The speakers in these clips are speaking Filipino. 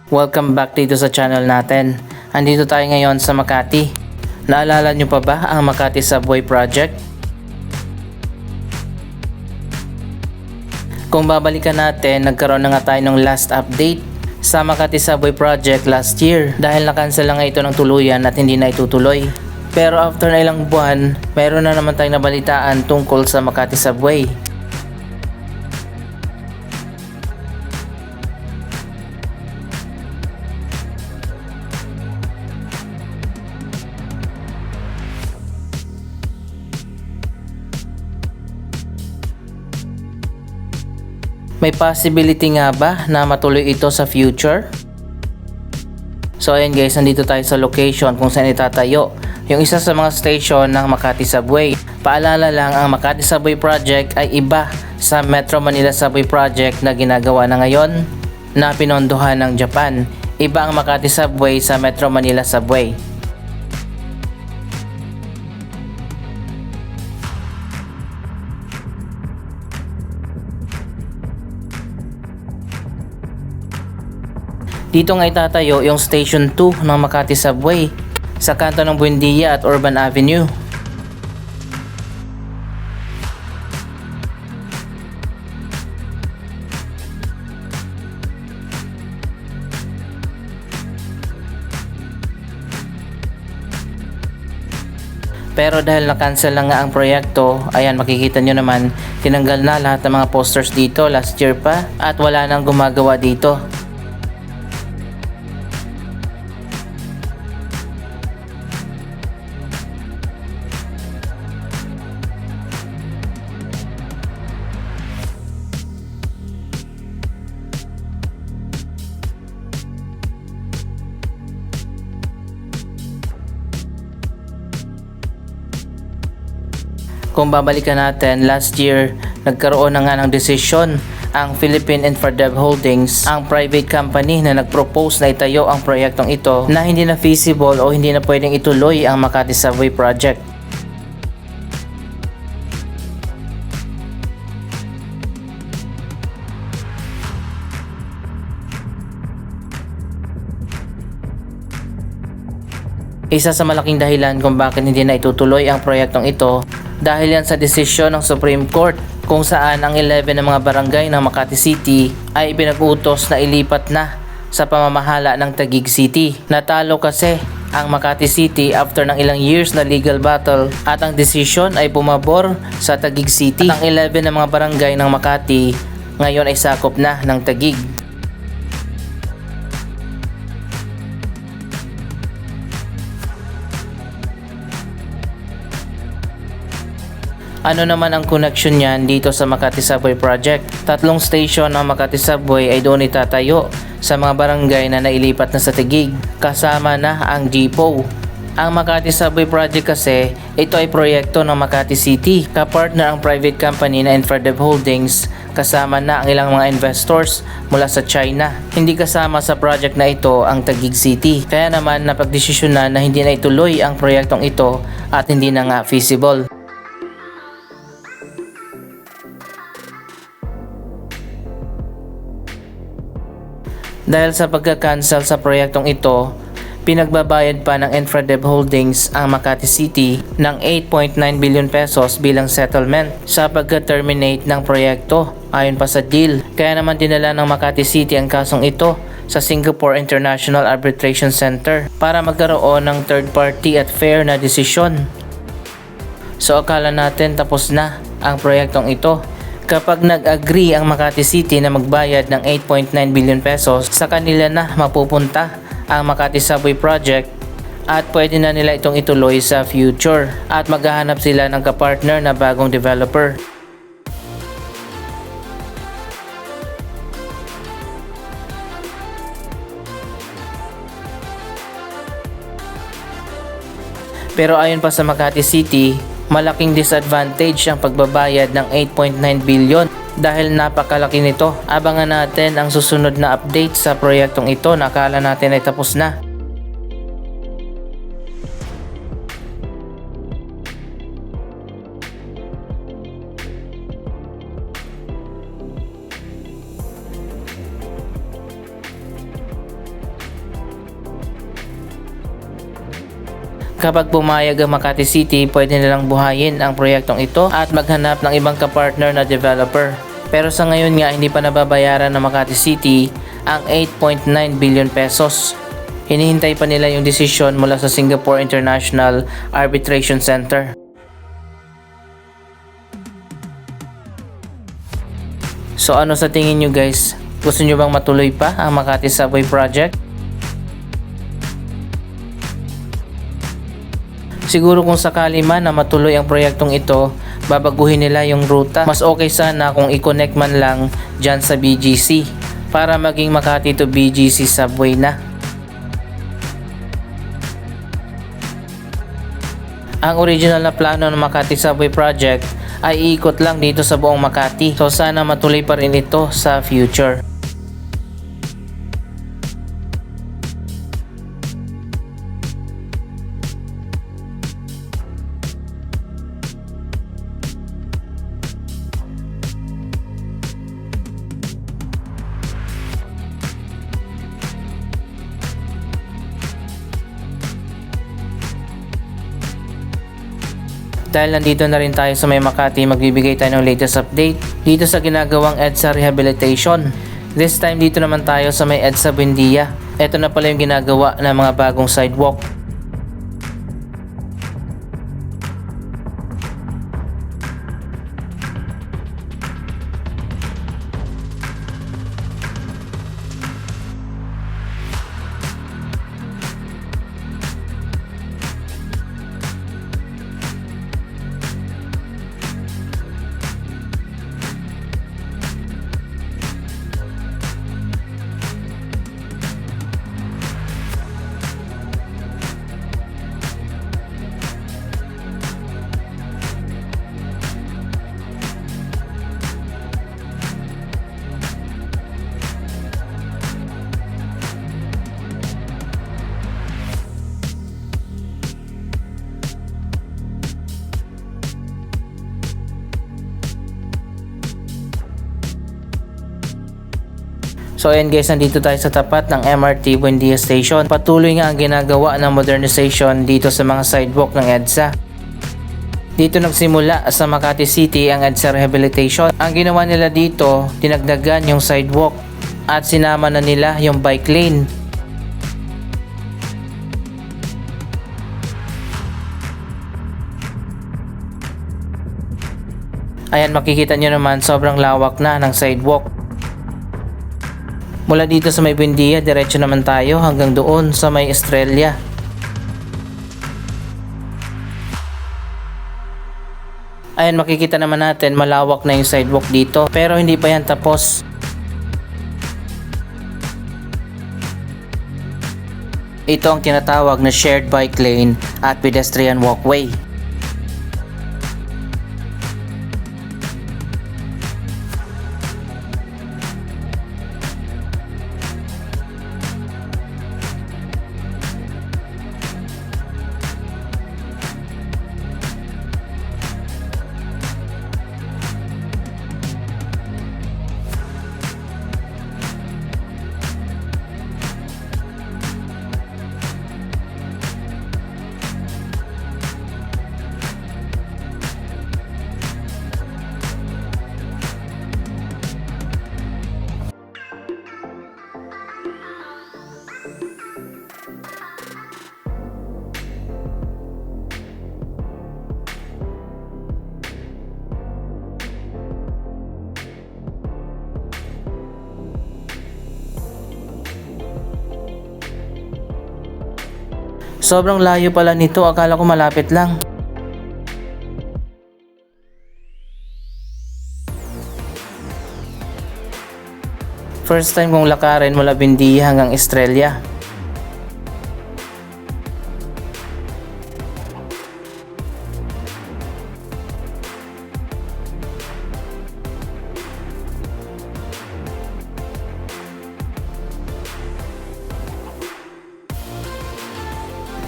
Welcome back dito sa channel natin. Andito tayo ngayon sa Makati. Naalala nyo pa ba ang Makati Subway Project? Kung babalikan natin, nagkaroon na nga tayo ng last update sa Makati Subway Project last year dahil nakansel na nga ito ng tuluyan at hindi na itutuloy. Pero after na ilang buwan, meron na naman tayong nabalitaan tungkol sa Makati Subway. May possibility nga ba na matuloy ito sa future? So ayan guys, nandito tayo sa location kung saan itatayo yung isa sa mga station ng Makati Subway. Paalala lang, ang Makati Subway Project ay iba sa Metro Manila Subway Project na ginagawa na ngayon na pinondohan ng Japan. Iba ang Makati Subway sa Metro Manila Subway. Dito nga itatayo yung Station 2 ng Makati Subway sa kanto ng Buendia at Urban Avenue. Pero dahil na-cancel na nga ang proyekto, ayan makikita nyo naman, tinanggal na lahat ng mga posters dito last year pa at wala nang gumagawa dito. Kung babalikan natin, last year, nagkaroon na nga ng desisyon ang Philippine Infradev Holdings, ang private company na nagpropose na itayo ang proyektong ito na hindi na feasible o hindi na pwedeng ituloy ang Makati Subway Project. Isa sa malaking dahilan kung bakit hindi na itutuloy ang proyektong ito dahil yan sa desisyon ng Supreme Court kung saan ang 11 na mga barangay ng Makati City ay pinag-utos na ilipat na sa pamamahala ng Taguig City. Natalo kasi ang Makati City after ng ilang years na legal battle at ang desisyon ay pumabor sa Taguig City. At ang 11 na mga barangay ng Makati ngayon ay sakop na ng Taguig. Ano naman ang connection niyan dito sa Makati Subway Project? Tatlong station ng Makati Subway ay doon itatayo sa mga barangay na nailipat na sa Taguig, kasama na ang depot. Ang Makati Subway Project kasi, ito ay proyekto ng Makati City. Kapartner ang private company na Infradev Holdings, kasama na ang ilang mga investors mula sa China. Hindi kasama sa project na ito ang Taguig City. Kaya naman napagdesisyonan na hindi na ituloy ang proyektong ito at hindi na nga feasible. Dahil sa pagka-cancel sa proyektong ito, pinagbabayad pa ng Infradev Holdings ang Makati City ng 8.9 billion pesos bilang settlement sa pagka-terminate ng proyekto ayon pa sa deal. Kaya naman dinala ng Makati City ang kasong ito sa Singapore International Arbitration Center para magkaroon ng third party at fair na desisyon. So akala natin tapos na ang proyektong ito. Kapag nag-agree ang Makati City na magbayad ng 8.9 billion pesos, sa kanila na mapupunta ang Makati Subway Project at pwede na nila itong ituloy sa future at maghahanap sila ng kapartner na bagong developer. Pero ayon pa sa Makati City, malaking disadvantage ang pagbabayad ng 8.9 billion dahil napakalaki nito. Abangan natin ang susunod na update sa proyektong ito na akala natin ay tapos na. Kapag pumayag ang Makati City, pwede nilang buhayin ang proyektong ito at maghanap ng ibang kapartner na developer. Pero sa ngayon nga, hindi pa nababayaran ng Makati City ang 8.9 billion pesos. Hinihintay pa nila yung desisyon mula sa Singapore International Arbitration Center. So ano sa tingin nyo guys? Gusto nyo bang matuloy pa ang Makati Subway Project? Siguro kung sakali man na matuloy ang proyektong ito, babaguhin nila yung ruta. Mas okay sana kung i-connect man lang dyan sa BGC para maging Makati to BGC subway na. Ang original na plano ng Makati Subway Project ay iikot lang dito sa buong Makati. So sana matuloy pa rin ito sa future. Dahil nandito na rin tayo sa may Makati, magbibigay tayo ng latest update dito sa ginagawang EDSA Rehabilitation. This time dito naman tayo sa may EDSA Buendia. Ito na pala yung ginagawa ng mga bagong sidewalk. So ayan guys, nandito tayo sa tapat ng MRT Buendia Station. Patuloy nga ang ginagawa ng modernization dito sa mga sidewalk ng EDSA. Dito nagsimula sa Makati City ang EDSA Rehabilitation. Ang ginawa nila dito, dinagdagan yung sidewalk at sinama na nila yung bike lane. Ayan, makikita nyo naman sobrang lawak na ng sidewalk. Mula dito sa may Buendia, diretso naman tayo hanggang doon sa may Estrella. Ayan, makikita naman natin malawak na yung sidewalk dito, pero hindi pa yan tapos. Ito ang tinatawag na shared bike lane at pedestrian walkway. Sobrang layo pala nito, akala ko malapit lang. First time kong lakarin mula Buendia hanggang Estrella.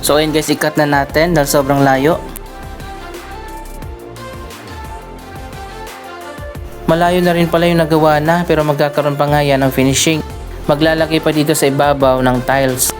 So ayun guys, ikat na natin dahil sobrang layo. Malayo na rin pala yung nagawa na, pero magkakaroon pa nga yan ng finishing. Maglalagay pa dito sa ibabaw ng tiles.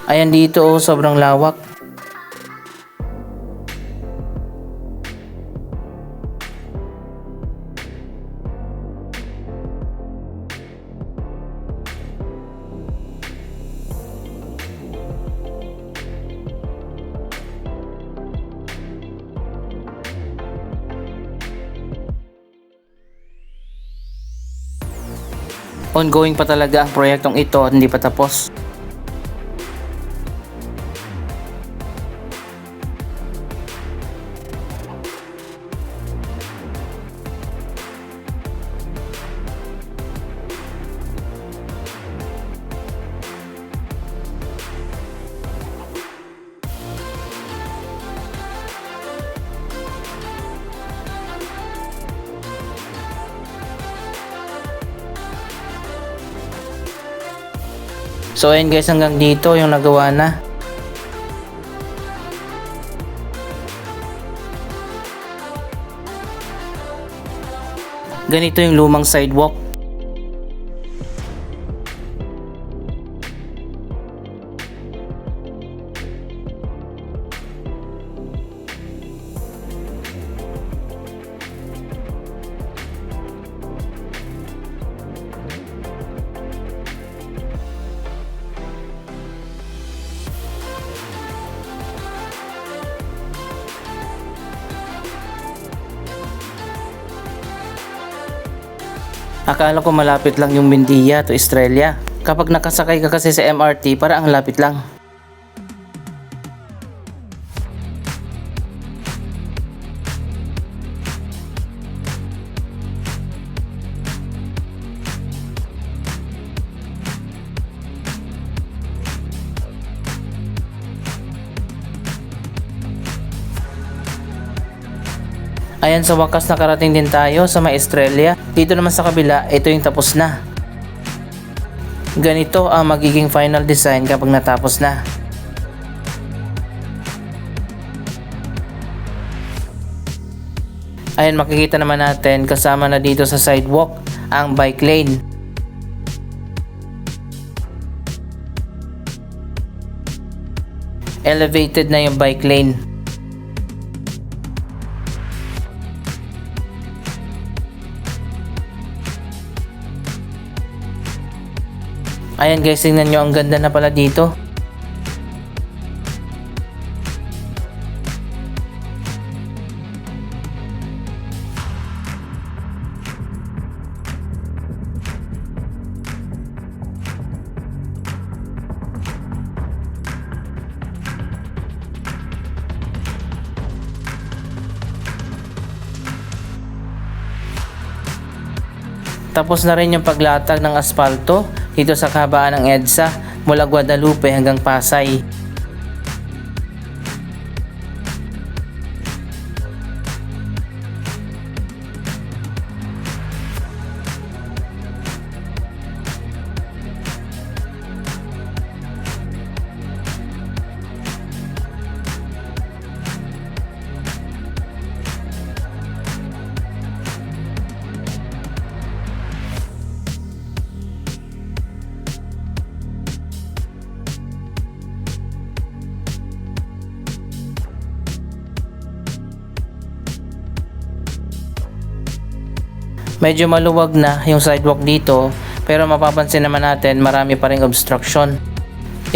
Ayan dito oh, sobrang lawak. Ongoing pa talaga ang proyektong ito at hindi pa tapos. So ayun guys, hanggang dito yung nagawa na. Ganito yung lumang sidewalk. Akala ko malapit lang yung Buendia to Estrella. Kapag nakasakay ka kasi sa MRT, para ang lapit lang. Ayan, sa wakas nakarating din tayo sa may Estrella. Dito naman sa kabila, ito yung tapos na. Ganito ang magiging final design kapag natapos na. Ayan, makikita naman natin kasama na dito sa sidewalk ang bike lane. Elevated na yung bike lane. Ayan guys, tingnan nyo, ang ganda na pala dito. Tapos na rin yung paglatag ng asfalto dito sa kahabaan ng EDSA mula Guadalupe hanggang Pasay. Medyo maluwag na yung sidewalk dito, pero mapapansin naman natin marami pa ring obstruction.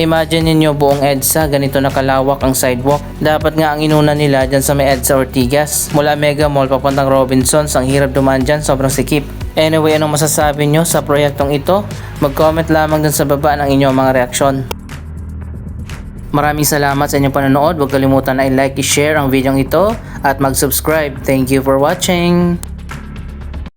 Imagine niyo buong EDSA ganito nakalawak ang sidewalk. Dapat nga ang inuna nila dyan sa may EDSA Ortigas. Mula Mega Mall papuntang Robinsons, ang hirap dumaan dyan, sobrang sikip. Anyway, anong masasabi nyo sa proyektong ito? Mag-comment lamang dun sa baba ng inyong mga reaksyon. Maraming salamat sa inyong panonood. Huwag kalimutan na i-like, i-share ang video ito at mag-subscribe. Thank you for watching!